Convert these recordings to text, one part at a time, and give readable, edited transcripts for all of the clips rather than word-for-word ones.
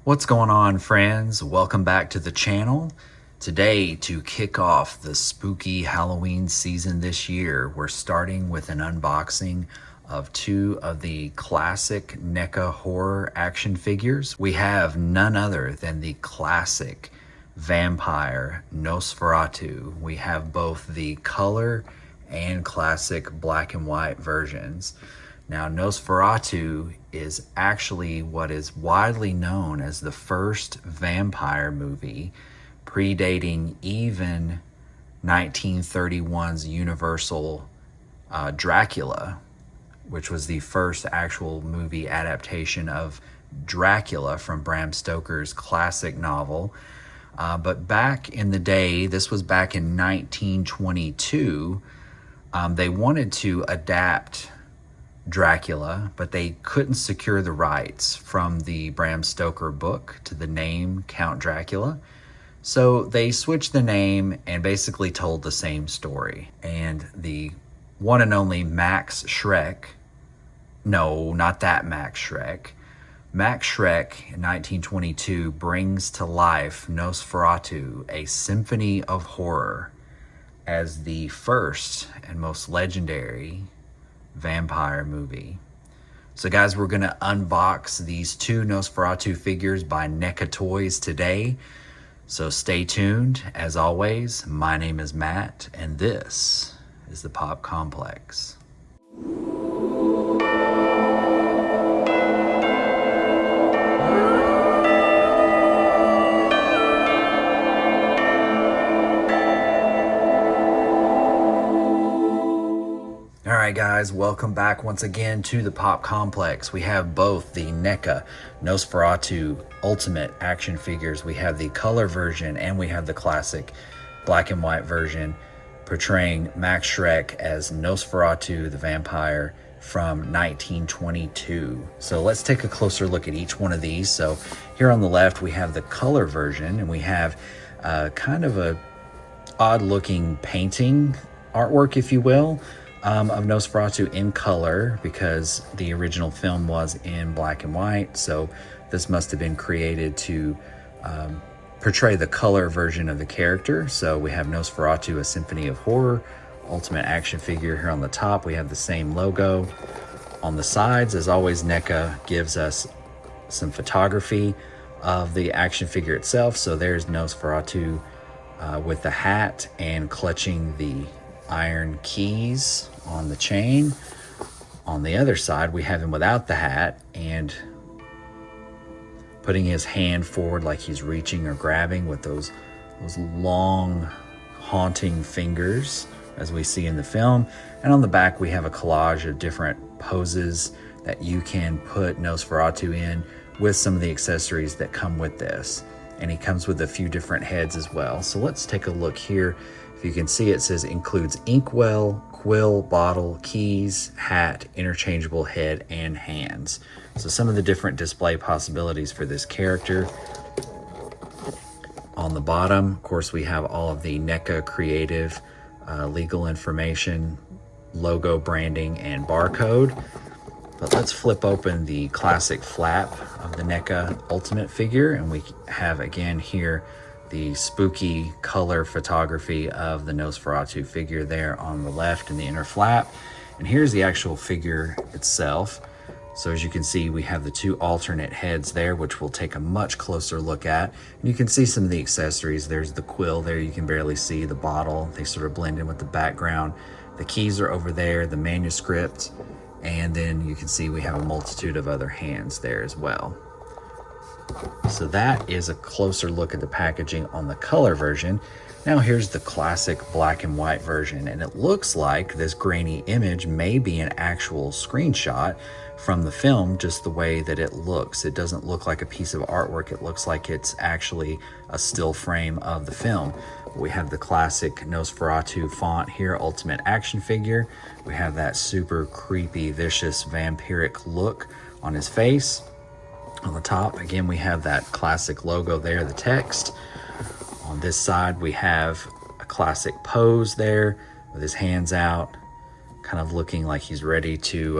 What's going on, friends? Welcome back to the channel. Today, to kick off the spooky Halloween season this year, we're starting with an unboxing of two of the classic NECA horror action figures. We have none other than the classic vampire Nosferatu. We have both the color and classic black and white versions. Now, Nosferatu is actually what is widely known as the first vampire movie, predating even 1931's Universal Dracula, which was the first actual movie adaptation of Dracula from Bram Stoker's classic novel. But back in the day, this was back in 1922, they wanted to adapt Dracula, but they couldn't secure the rights from the Bram Stoker book to the name Count Dracula. So they switched the name and basically told the same story. And the one and only Max Schreck, no, not that Max Schreck. Max Schreck in 1922 brings to life Nosferatu, a symphony of horror, as the first and most legendary vampire movie. So guys, we're going to unbox these two Nosferatu figures by NECA Toys today. So stay tuned. As always, my name is Matt, and this is the Pop Complex. Alright guys, welcome back once again to the Pop Complex. We have both the NECA Nosferatu Ultimate action figures. We have the color version and we have the classic black and white version portraying Max Schreck as Nosferatu the vampire from 1922. So let's take a closer look at each one of these. So here on the left we have the color version, and we have kind of a odd looking painting artwork, if you will, of Nosferatu in color, because the original film was in black and white. So this must have been created to portray the color version of the character. So we have Nosferatu, a symphony of horror, ultimate action figure. Here on the top we have the same logo. On the sides, as always, NECA gives us some photography of the action figure itself. So there's Nosferatu with the hat and clutching the iron keys on the chain. On the other side we have him without the hat and putting his hand forward like he's reaching or grabbing with those long haunting fingers, as we see in the film. And on the back we have a collage of different poses that you can put Nosferatu in with some of the accessories that come with this. And he comes with a few different heads as well. So let's take a look here. If you can see, it says includes inkwell, quill, bottle, keys, hat, interchangeable head, and hands. So some of the different display possibilities for this character. On the bottom, of course, we have all of the NECA creative legal information, logo, branding, and barcode. But let's flip open the classic flap of the NECA Ultimate figure, and we have again here the spooky color photography of the Nosferatu figure there on the left in the inner flap. And here's the actual figure itself. So as you can see, we have the two alternate heads there, which we'll take a much closer look at. And you can see some of the accessories. There's the quill there, you can barely see the bottle. They sort of blend in with the background. The keys are over there, the manuscript, and then you can see we have a multitude of other hands there as well. So that is a closer look at the packaging on the color version. Now here's the classic black and white version, and it looks like this grainy image may be an actual screenshot from the film, just the way that it looks. It doesn't look like a piece of artwork. It looks like it's actually a still frame of the film. We have the classic Nosferatu font here, ultimate action figure. We have that super creepy, vicious, vampiric look on his face. On the top, again, we have that classic logo there, the text. On this side, we have a classic pose there with his hands out, kind of looking like he's ready to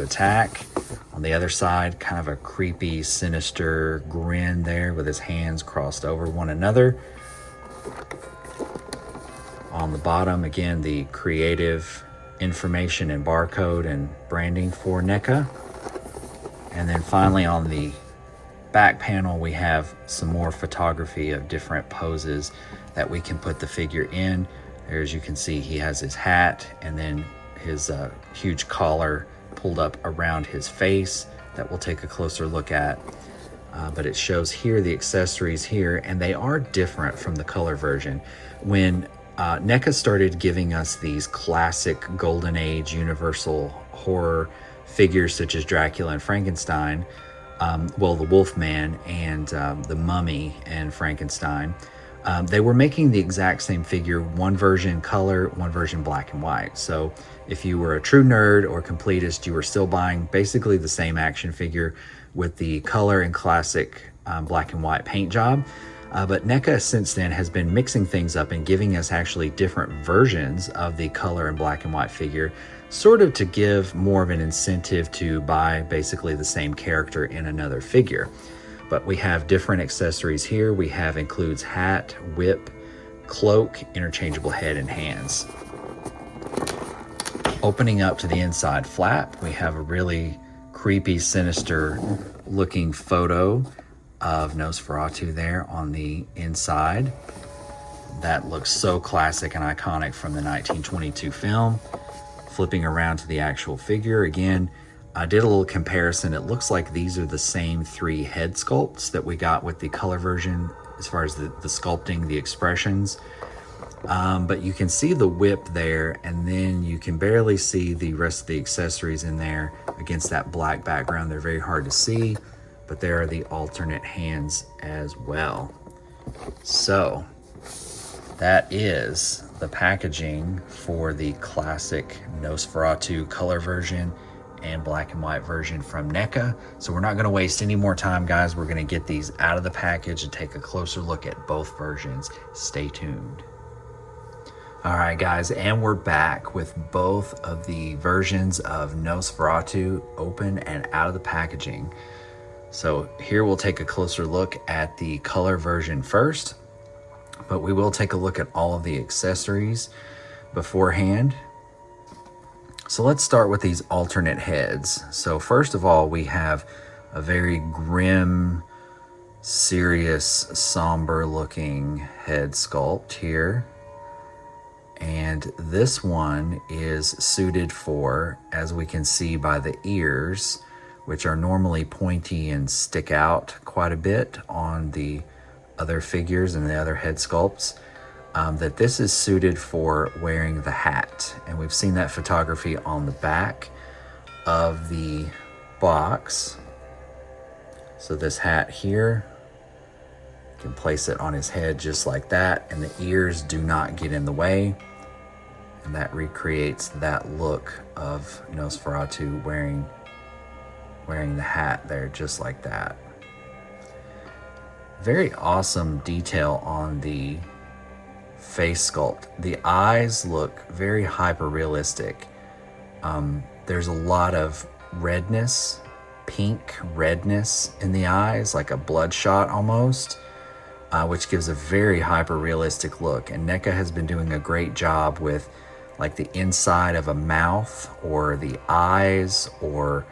attack. On the other side, kind of a creepy, sinister grin there with his hands crossed over one another. On the bottom, again, the creative information and barcode and branding for NECA. And then finally on the back panel, we have some more photography of different poses that we can put the figure in. There, as you can see, he has his hat and then his huge collar pulled up around his face that we'll take a closer look at. But it shows here the accessories here, and they are different from the color version. When NECA started giving us these classic golden age universal horror figures such as Dracula and Frankenstein, well, the Wolfman and the Mummy and Frankenstein, they were making the exact same figure, one version color, one version black and white. So if you were a true nerd or completist, you were still buying basically the same action figure with the color and classic black and white paint job. But NECA since then has been mixing things up and giving us actually different versions of the color and black and white figure, sort of to give more of an incentive to buy basically the same character in another figure. But we have different accessories here. We have includes hat, whip, cloak, interchangeable head and hands. Opening up to the inside flap, we have a really creepy, sinister looking photo of Nosferatu there on the inside. That looks so classic and iconic from the 1922 film. Flipping around to the actual figure, again, I did a little comparison. It looks like these are the same three head sculpts that we got with the color version as far as the sculpting, the expressions. But you can see the whip there, and then you can barely see the rest of the accessories in there against that black background. They're very hard to see, but there are the alternate hands as well. So that is the packaging for the classic Nosferatu color version and black and white version from NECA. So we're not going to waste any more time, guys. We're going to get these out of the package and take a closer look at both versions. Stay tuned. All right, guys, and we're back with both of the versions of Nosferatu open and out of the packaging. So here we'll take a closer look at the color version first, but we will take a look at all of the accessories beforehand. So let's start with these alternate heads. So first of all, we have a very grim, serious, somber looking head sculpt here. And this one is suited for, as we can see by the ears, which are normally pointy and stick out quite a bit on the other figures and the other head sculpts, that this is suited for wearing the hat. And we've seen that photography on the back of the box. So this hat here, you can place it on his head just like that, and the ears do not get in the way. And that recreates that look of Nosferatu wearing the hat there just like that. Very awesome detail on the face sculpt. The eyes look very hyper realistic. There's a lot of redness, pink redness in the eyes, like a bloodshot almost, which gives a very hyper realistic look. And NECA has been doing a great job with like the inside of a mouth or the eyes, or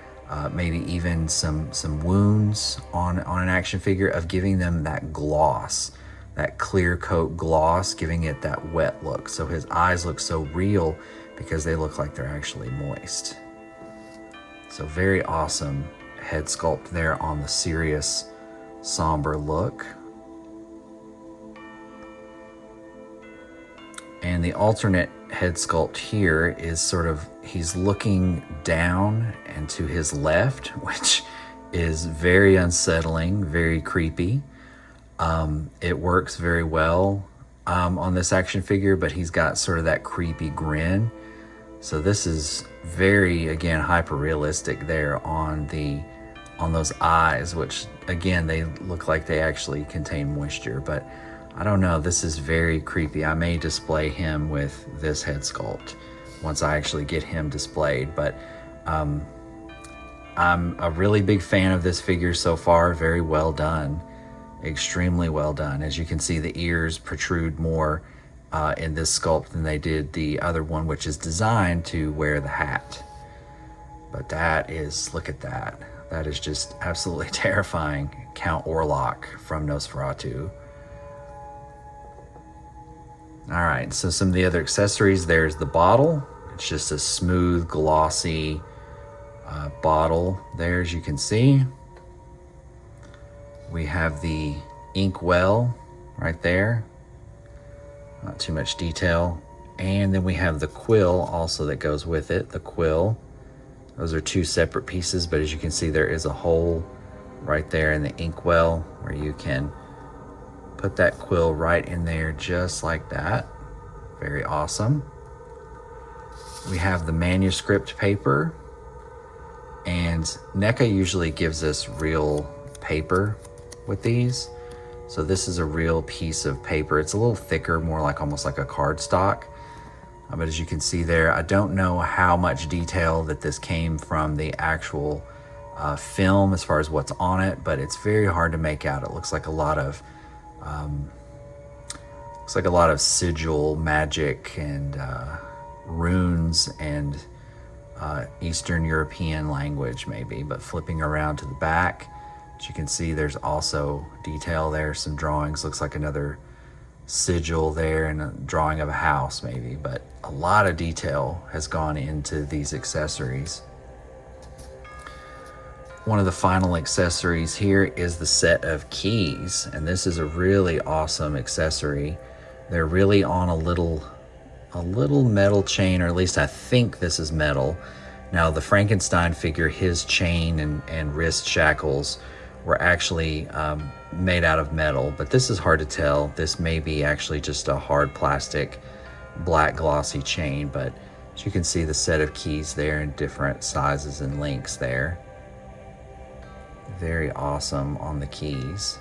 maybe even some wounds on an action figure, of giving them that gloss, that clear coat gloss, giving it that wet look. So his eyes look so real because they look like they're actually moist. So very awesome head sculpt there on the serious, somber look. And the alternate head sculpt here is sort of, he's looking down and to his left, which is very unsettling, very creepy. It works very well on this action figure, but he's got sort of that creepy grin. So this is very, again, hyper realistic there on those eyes, which again, they look like they actually contain moisture, but I don't know, this is very creepy. I may display him with this head sculpt once I actually get him displayed. But I'm a really big fan of this figure so far. Very well done, extremely well done. As you can see, the ears protrude more in this sculpt than they did the other one, which is designed to wear the hat. But that is, look at that. That is just absolutely terrifying. Count Orlok from Nosferatu. All right, so some of the other accessories, there's the bottle. It's just a smooth, glossy bottle there, as you can see. We have the ink well right there. Not too much detail. And then we have the quill also that goes with it, the quill. Those are two separate pieces, but as you can see, there is a hole right there in the inkwell where you can put that quill right in there just like that. Very awesome. We have the manuscript paper, and NECA usually gives us real paper with these. So this is a real piece of paper. It's a little thicker, more like almost like a cardstock. But as you can see there, I don't know how much detail that this came from the actual film as far as what's on it, but it's very hard to make out. It looks like a lot of sigil magic and runes and Eastern European language maybe. But flipping around to the back, as you can see, there's also detail there, some drawings. Looks like another sigil there and a drawing of a house maybe, but a lot of detail has gone into these accessories. One of the final accessories here is the set of keys, and this is a really awesome accessory. They're really on a little metal chain, or at least I think this is metal. Now the Frankenstein figure, his chain and wrist shackles were actually made out of metal, but this is hard to tell. This may be actually just a hard plastic black glossy chain, but as you can see, the set of keys there in different sizes and lengths there. Very awesome on the keys.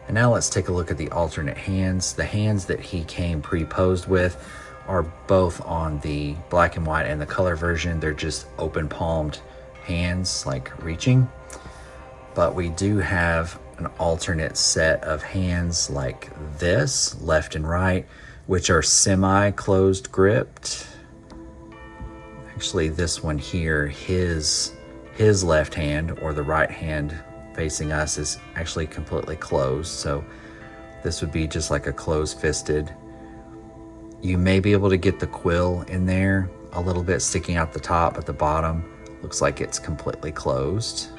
And now let's take a look at the alternate hands. The hands that he came pre-posed with are both on the black and white and the color version. They're just open palmed hands, like reaching. But we do have an alternate set of hands like this, left and right, which are semi-closed gripped. Actually, this one here, his left hand, or the right hand facing us, is actually completely closed. So this would be just like a closed-fisted. You may be able to get the quill in there a little bit sticking out the top, but the bottom looks like it's completely closed.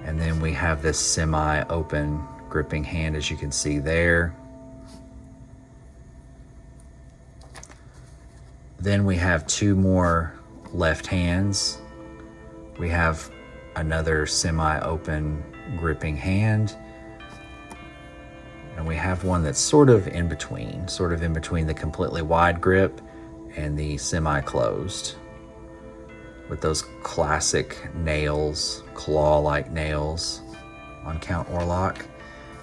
And then we have this semi-open gripping hand, as you can see there. Then we have two more left hands. We have another semi-open gripping hand. And we have one that's sort of in between the completely wide grip and the semi-closed, with those classic nails, claw-like nails on Count Orlok.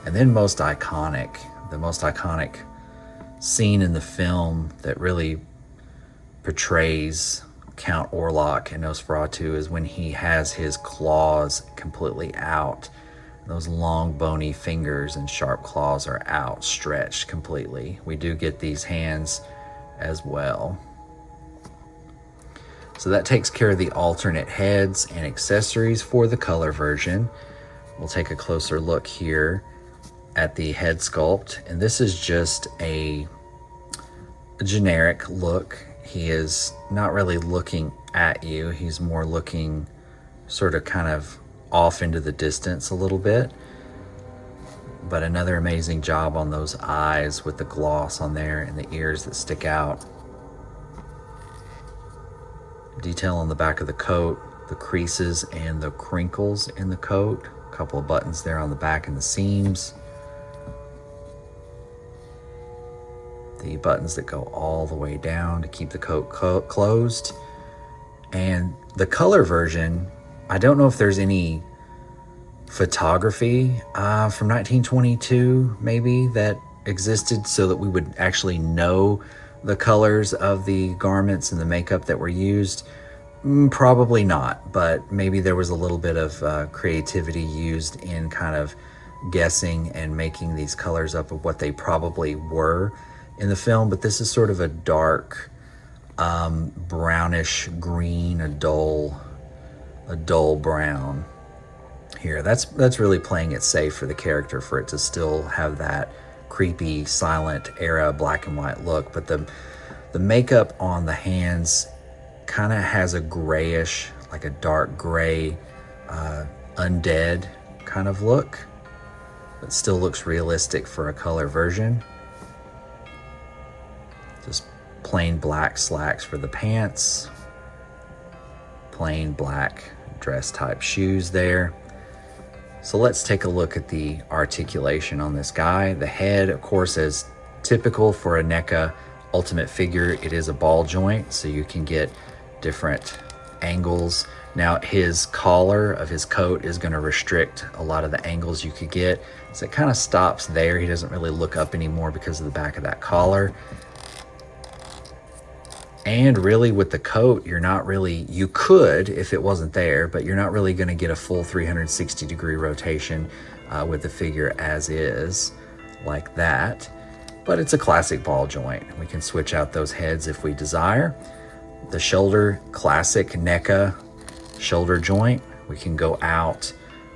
And then the most iconic scene in the film that really portrays Count Orlok in Nosferatu is when he has his claws completely out. Those long bony fingers and sharp claws are outstretched completely. We do get these hands as well. So that takes care of the alternate heads and accessories for the color version. We'll take a closer look here at the head sculpt, and this is just a generic look. He is not really looking at you. He's more looking sort of kind of off into the distance a little bit. But another amazing job on those eyes with the gloss on there and the ears that stick out. Detail on the back of the coat, the creases and the crinkles in the coat. A couple of buttons there on the back and the seams. The buttons that go all the way down to keep the coat closed. And the color version, I don't know if there's any photography from 1922 maybe that existed so that we would actually know the colors of the garments and the makeup that were used? Probably not, but maybe there was a little bit of creativity used in kind of guessing and making these colors up of what they probably were in the film. But this is sort of a dark brownish green, a dull brown here. That's really playing it safe for the character, for it to still have that creepy silent era black and white look. But the makeup on the hands kind of has a grayish, like a dark gray undead kind of look, but still looks realistic for a color version. Just plain black slacks for the pants, plain black dress type shoes there. So let's take a look at the articulation on this guy. The head, of course, is typical for a NECA Ultimate figure. It is a ball joint, so you can get different angles. Now his collar of his coat is going to restrict a lot of the angles you could get, so it kind of stops there. He doesn't really look up anymore because of the back of that collar. And really with the coat, you could if it wasn't there, but you're not really going to get a full 360 degree rotation with the figure as is, like that. But it's a classic ball joint. We can switch out those heads if we desire. The shoulder, classic NECA shoulder joint. We can go out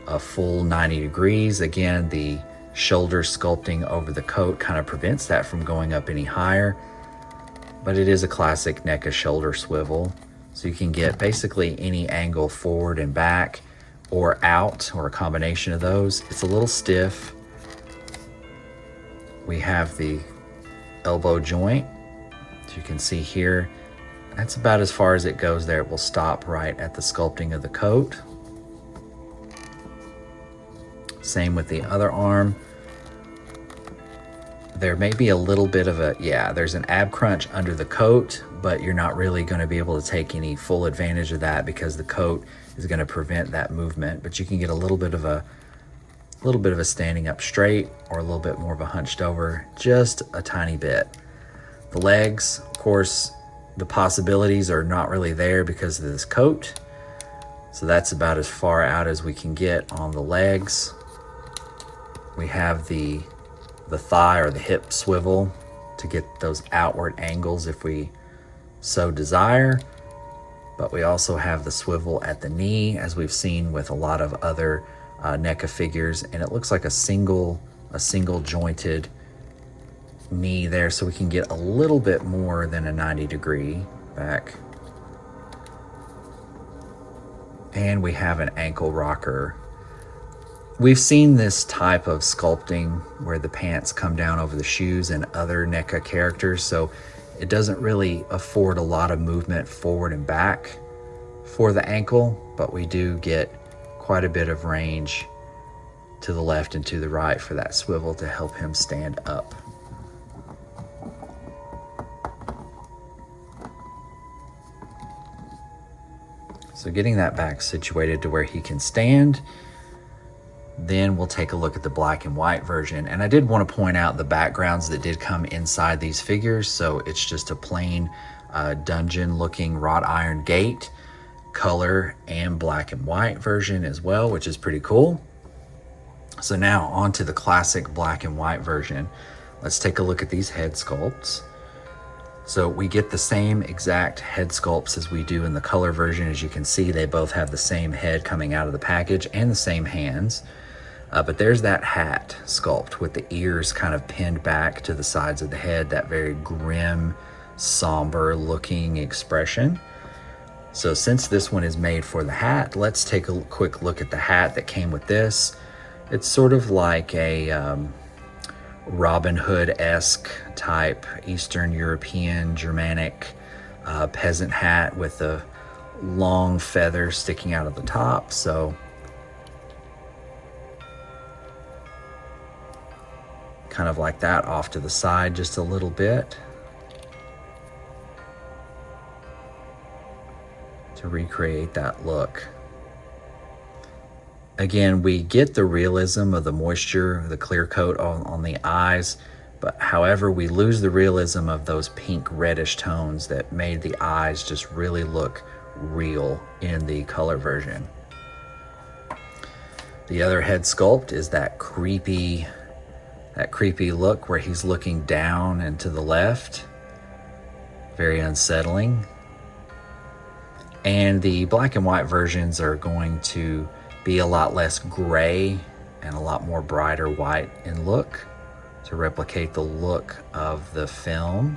a full 90 degrees. Again, the shoulder sculpting over the coat kind of prevents that from going up any higher. But it is a classic NECA shoulder swivel. So you can get basically any angle forward and back or out, or a combination of those. It's a little stiff. We have the elbow joint. As you can see here, that's about as far as it goes there. It will stop right at the sculpting of the coat. Same with the other arm. There may be a little bit of there's an ab crunch under the coat, but you're not really going to be able to take any full advantage of that because the coat is going to prevent that movement. But you can get a little bit of a standing up straight, or a little bit more of a hunched over, just a tiny bit. The legs, of course, the possibilities are not really there because of this coat. So that's about as far out as we can get on the legs. We have the thigh or the hip swivel to get those outward angles if we so desire. But we also have the swivel at the knee, as we've seen with a lot of other NECA figures, and it looks like a single jointed knee there, so we can get a little bit more than a 90 degree back. And we have an ankle rocker. We've seen this type of sculpting where the pants come down over the shoes and other NECA characters, so it doesn't really afford a lot of movement forward and back for the ankle, but we do get quite a bit of range to the left and to the right for that swivel to help him stand up. So getting that back situated to where he can stand. Then we'll take a look at the black and white version. And I did want to point out the backgrounds that did come inside these figures. So it's just a plain dungeon looking wrought iron gate, color and black and white version as well, which is pretty cool. So now on to the classic black and white version. Let's take a look at these head sculpts. So we get the same exact head sculpts as we do in the color version. As you can see, they both have the same head coming out of the package and the same hands. But there's that hat sculpt with the ears kind of pinned back to the sides of the head, that very grim, somber looking expression. So since this one is made for the hat, let's take a quick look at the hat that came with this. It's sort of like a Robin Hood-esque type Eastern European, Germanic peasant hat with a long feather sticking out of the top. So kind of like that off to the side just a little bit to recreate that look. Again, we get the realism of the moisture, the clear coat on the eyes, But however, we lose the realism of those pink reddish tones that made the eyes just really look real in the color version. The other head sculpt is that creepy look where he's looking down and to the left. Very unsettling. And the black and white versions are going to be a lot less gray and a lot more brighter white in look to replicate the look of the film.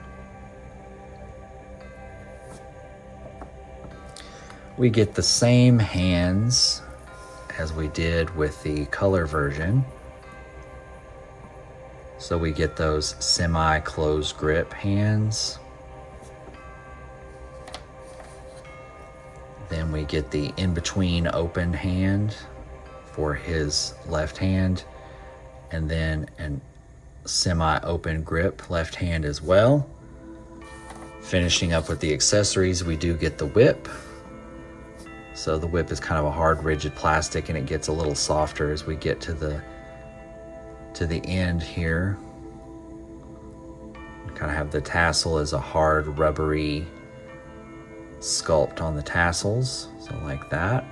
We get the same hands as we did with the color version. So we get those semi-closed grip hands. Then we get the in-between open hand for his left hand, and then an semi-open grip left hand as well. Finishing up with the accessories, we do get the whip. So the whip is kind of a hard, rigid plastic, and it gets a little softer as we get to the end here. Kind of have the tassel as a hard, rubbery sculpt on the tassels, so like that.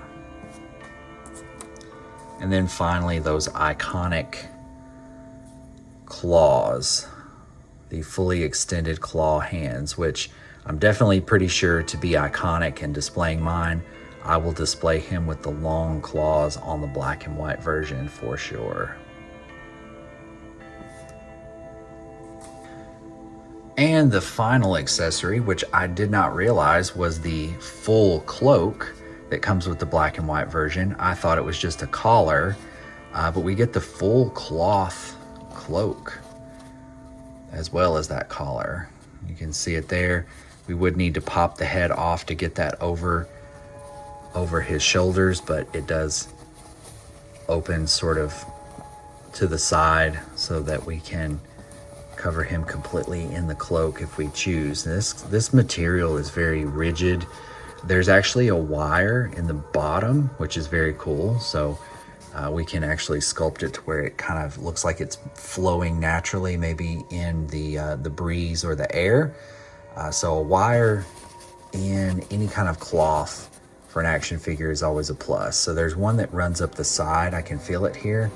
And then finally, those iconic claws, the fully extended claw hands, which I'm definitely pretty sure to be iconic. And displaying mine, I will display him with the long claws on the black and white version for sure. And the final accessory, which I did not realize was the full cloak that comes with the black and white version. I thought it was just a collar, but we get the full cloth cloak as well as that collar. You can see it there. We would need to pop the head off to get that over his shoulders, but it does open sort of to the side so that we can cover him completely in the cloak if we choose. This material is very rigid. There's actually a wire in the bottom, which is very cool. So we can actually sculpt it to where it kind of looks like it's flowing naturally, maybe in the breeze or the air. So a wire in any kind of cloth for an action figure is always a plus. So there's one that runs up the side, I can feel it here,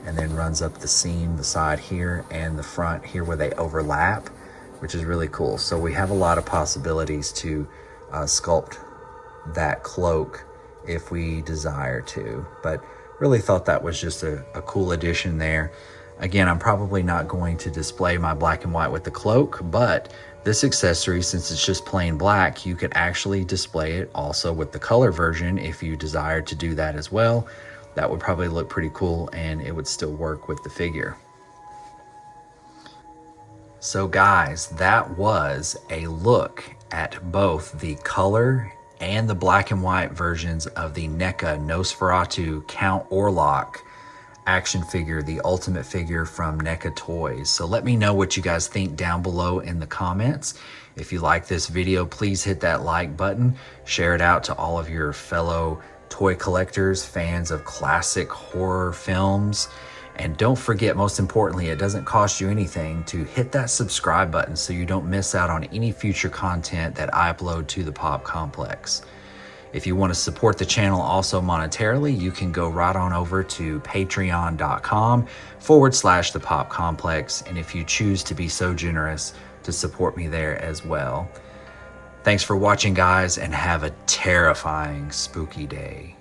and then runs up the seam, the side here, and the front here where they overlap, which is really cool. So we have a lot of possibilities to sculpt that cloak if we desire to, but really thought that was just a cool addition there. Again, I'm probably not going to display my black and white with the cloak, but this accessory, since it's just plain black, you could actually display it also with the color version if you desire to do that as well. That would probably look pretty cool, and it would still work with the figure. So guys, that was a look at both the color and the black and white versions of the NECA Nosferatu Count Orlok action figure, the ultimate figure from NECA Toys. So let me know what you guys think down below in the comments. If you like this video, please hit that like button, share it out to all of your fellow toy collectors, fans of classic horror films, and don't forget, most importantly, it doesn't cost you anything to hit that subscribe button so you don't miss out on any future content that I upload to the Pop Complex. If you want to support the channel also monetarily, you can go right on over to patreon.com/the Pop Complex, and if you choose to be so generous to support me there as well. Thanks for watching, guys, and have a terrifying, spooky day.